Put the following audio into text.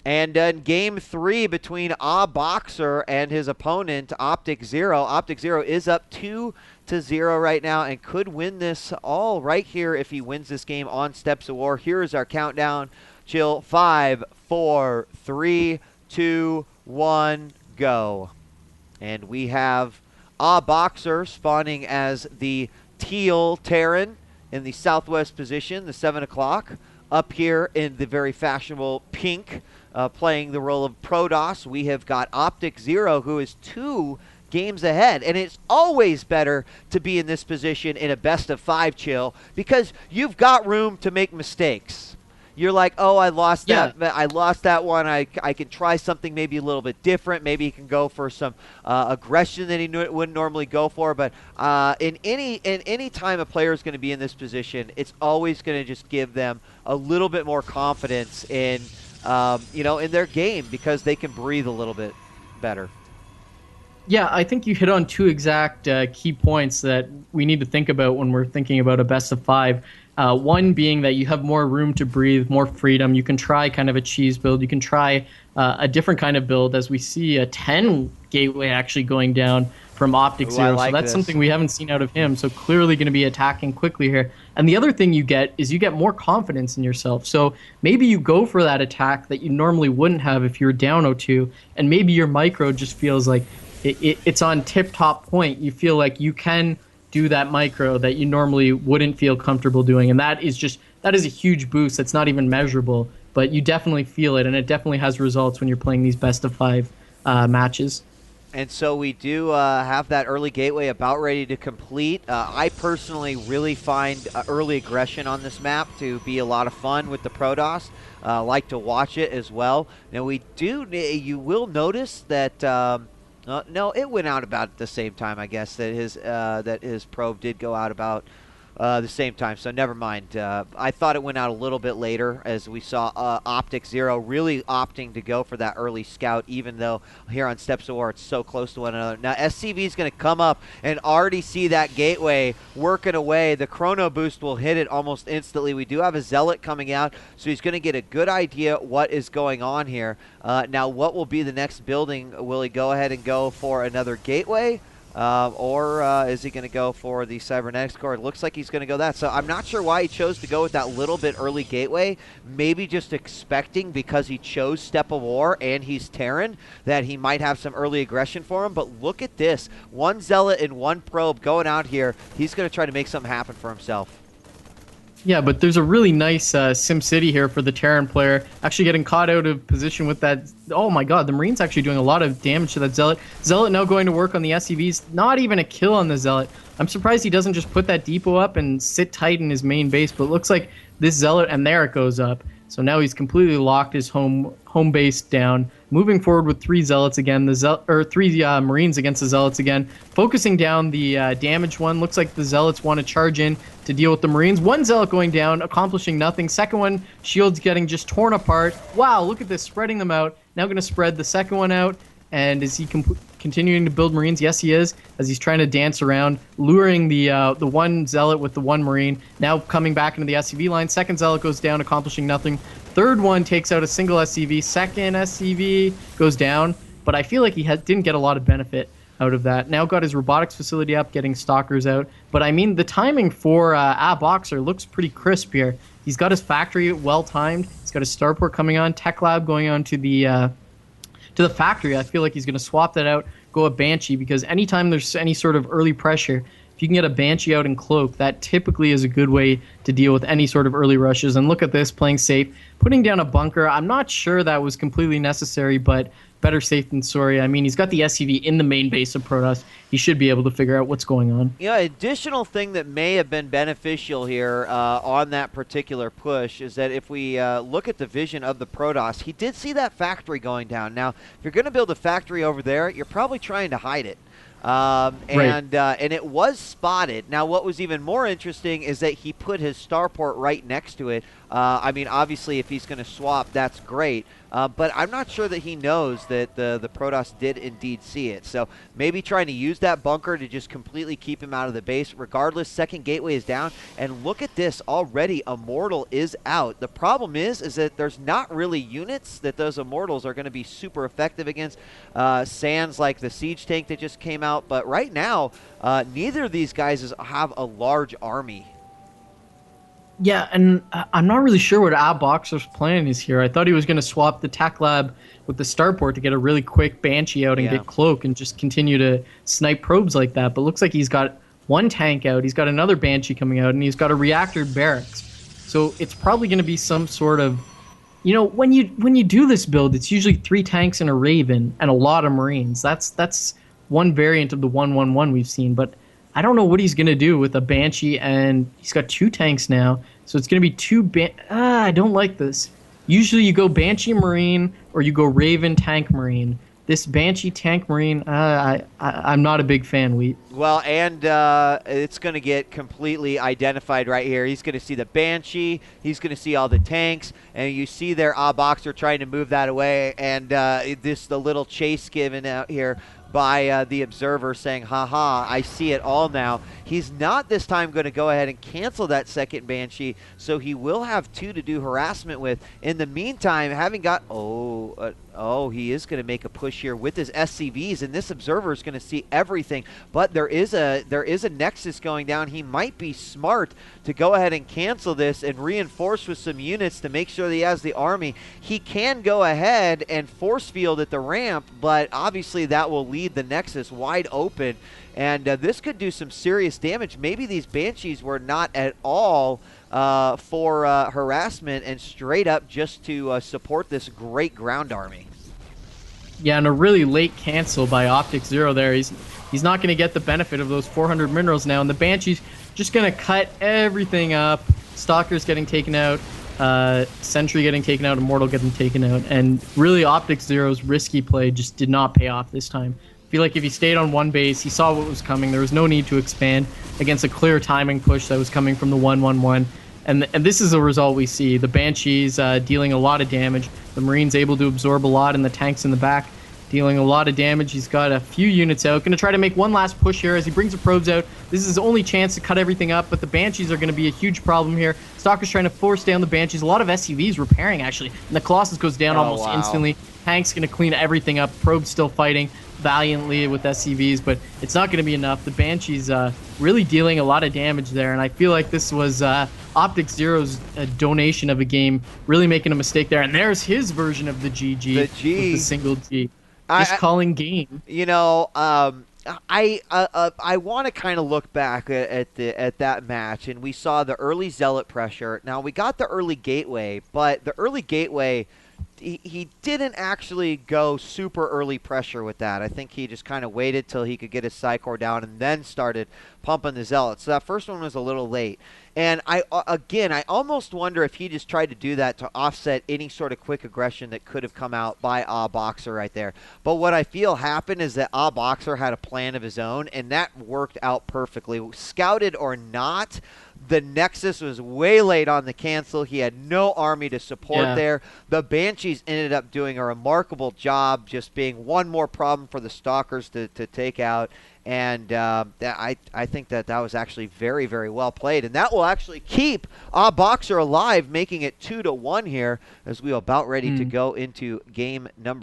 And in game 3 between AhhBoxxah and his opponent, Optikzero, Optikzero is up 2-0 right now and could win this all right here if he wins this game on Steps of War. Here's our countdown. Chill. 5, 4, 3, 2, 1, go. And we have AhhBoxxah spawning as the teal Terran in the southwest position, the 7 o'clock. Up here in the very fashionable pink, playing the role of Protoss, we have got Optikzero, who is 2 games ahead. And it's always better to be in this position in a best-of-5 chill because you've got room to make mistakes. You're like, oh, I lost that. I lost that one. I can try something maybe a little bit different. Maybe he can go for some aggression that he wouldn't normally go for. But in any time a player is going to be in this position, it's always going to just give them a little bit more confidence in in their game because they can breathe a little bit better. Yeah, I think you hit on 2 exact key points that we need to think about when we're thinking about a best of 5. One being that you have more room to breathe, more freedom. You can try kind of a cheese build. You can try a different kind of build, as we see a 10 gateway actually going down from Optikzero. So that's something we haven't seen out of him. So clearly going to be attacking quickly here. And the other thing you get is you get more confidence in yourself. So maybe you go for that attack that you normally wouldn't have if you were down 0-2, and maybe your micro just feels like it's on tip-top point. You feel like you can do that micro that you normally wouldn't feel comfortable doing, and that is a huge boost. That's not even measurable, but you definitely feel it, and it definitely has results when you're playing these best-of-5 matches. And so we do have that early gateway about ready to complete. I personally really find early aggression on this map to be a lot of fun with the Protoss. Like to watch it as well. Now you will notice that no, it went out about the same time, I guess, that his probe did go out about the same time. So never mind. I thought it went out a little bit later, as we saw Optikzero really opting to go for that early scout, even though here on Steps of War it's so close to one another. Now SCV is going to come up and already see that gateway working away. The chrono boost will hit it almost instantly. We do have a Zealot coming out, so he's going to get a good idea what is going on here. Now, what will be the next building? Will he go ahead and go for another gateway? Or is he going to go for the cybernetics core? It looks like he's going to go that. So I'm not sure why he chose to go with that little bit early gateway. Maybe just expecting, because he chose Step of War and he's Terran, that he might have some early aggression for him. But look at this. 1 Zealot and 1 Probe going out here. He's going to try to make something happen for himself. Yeah, but there's a really nice SimCity here for the Terran player, actually getting caught out of position with that. Oh my god, the Marine's actually doing a lot of damage to that Zealot. Zealot now going to work on the SCVs. Not even a kill on the Zealot. I'm surprised he doesn't just put that depot up and sit tight in his main base, but it looks like this Zealot, and there it goes up. So now he's completely locked his home base down. Moving forward with 3 Zealots again, 3 Marines against the Zealots again. Focusing down the damaged one. Looks like the Zealots want to charge in to deal with the Marines. 1 Zealot going down, accomplishing nothing. Second one, shields getting just torn apart. Wow, look at this, spreading them out. Now going to spread the second one out. And is he continuing to build Marines? Yes, he is, as he's trying to dance around, luring the 1 Zealot with the 1 Marine. Now coming back into the SCV line. Second Zealot goes down, accomplishing nothing. Third one takes out a single SCV. Second SCV goes down, but I feel like he didn't get a lot of benefit out of that. Now got his robotics facility up, getting stalkers out. But I mean, the timing for AhhBoxxah looks pretty crisp here. He's got his factory well-timed. He's got his starport coming on, tech lab going on to the factory. I feel like he's going to swap that out, go a Banshee, because anytime there's any sort of early pressure, if you can get a Banshee out in cloak, that typically is a good way to deal with any sort of early rushes. And look at this, playing safe, putting down a bunker. I'm not sure that was completely necessary, but better safe than sorry. I mean, he's got the SCV in the main base of Protoss. He should be able to figure out what's going on. Yeah, additional thing that may have been beneficial here on that particular push is that if we look at the vision of the Protoss, he did see that factory going down. Now, if you're going to build a factory over there, you're probably trying to hide it. And it was spotted. Now, what was even more interesting is that he put his starport right next to it. I mean, obviously, if he's going to swap, that's great. But I'm not sure that he knows that the Protoss did indeed see it. So maybe trying to use that bunker to just completely keep him out of the base. Regardless, second gateway is down. And look at this. Already, Immortal is out. The problem is that there's not really units that those Immortals are going to be super effective against. Sans like the Siege tank that just came out. But right now, neither of these guys have a large army. Yeah, and I'm not really sure what AhhBoxxah's plan is here. I thought he was going to swap the Tech Lab with the Starport to get a really quick Banshee out and get Cloak and just continue to snipe probes like that. But looks like he's got one tank out, he's got another Banshee coming out, and he's got a reactor barracks. So it's probably going to be some sort of, you know, when you do this build, it's usually 3 tanks and a Raven and a lot of Marines. That's one variant of the 1-1-1 we've seen, but I don't know what he's going to do with a Banshee, and he's got 2 tanks now, so it's going to be 2 I don't like this. Usually you go Banshee Marine or you go Raven Tank Marine. This Banshee Tank Marine, I'm not a big fan, Wheat. Well, and it's going to get completely identified right here. He's going to see the Banshee, he's going to see all the tanks, and you see their AhhBoxxah trying to move that away, and the little chase given out here by the observer saying, haha, I see it all now. He's not this time going to go ahead and cancel that second Banshee, so he will have 2 to do harassment with. In the meantime, having got, he is going to make a push here with his SCVs, and this observer is going to see everything. But there is a Nexus going down. He might be smart to go ahead and cancel this and reinforce with some units to make sure that he has the army. He can go ahead and force field at the ramp, but obviously that will leave the Nexus wide open, and this could do some serious damage. Maybe these Banshees were not at all for harassment and straight up just to support this great ground army. Yeah, and a really late cancel by Optikzero there. He's not going to get the benefit of those 400 minerals now, and the Banshee's just going to cut everything up. Stalker's getting taken out, Sentry getting taken out, Immortal getting taken out, and really Optikzero's risky play just did not pay off this time. I feel like if he stayed on one base, he saw what was coming. There was no need to expand against a clear timing push that was coming from the 1-1-1. And this is the result we see. The Banshees dealing a lot of damage. The Marines able to absorb a lot, and the tanks in the back dealing a lot of damage. He's got a few units out. Going to try to make one last push here as he brings the probes out. This is his only chance to cut everything up, but the Banshees are going to be a huge problem here. Stalker's trying to force down the Banshees. A lot of SCVs repairing, actually. And the Colossus goes down almost instantly. Tank's going to clean everything up. Probe's still fighting valiantly with SCVs, but it's not going to be enough. The Banshees really dealing a lot of damage there, and I feel like this was Optikzero's donation of a game, really making a mistake there. And there's his version of the GG. The G. With the single G. Just calling game. You know, I want to kind of look back at that match, and we saw the early Zealot pressure. Now, we got the early gateway, but the early gateway, he didn't actually go super early pressure with that. I think he just kind of waited till he could get his Psycore down and then started pumping the Zealots. So that first one was a little late. And I almost wonder if he just tried to do that to offset any sort of quick aggression that could have come out by AhhBoxxah right there. But what I feel happened is that AhhBoxxah had a plan of his own, and that worked out perfectly. Scouted or not, the Nexus was way late on the cancel. He had no army to support there. The Banshees ended up doing a remarkable job, just being one more problem for the Stalkers to take out. And I think that was actually very, very well played. And that will actually keep AhhBoxxah alive, making it 2-1 here as we are about ready to go into game number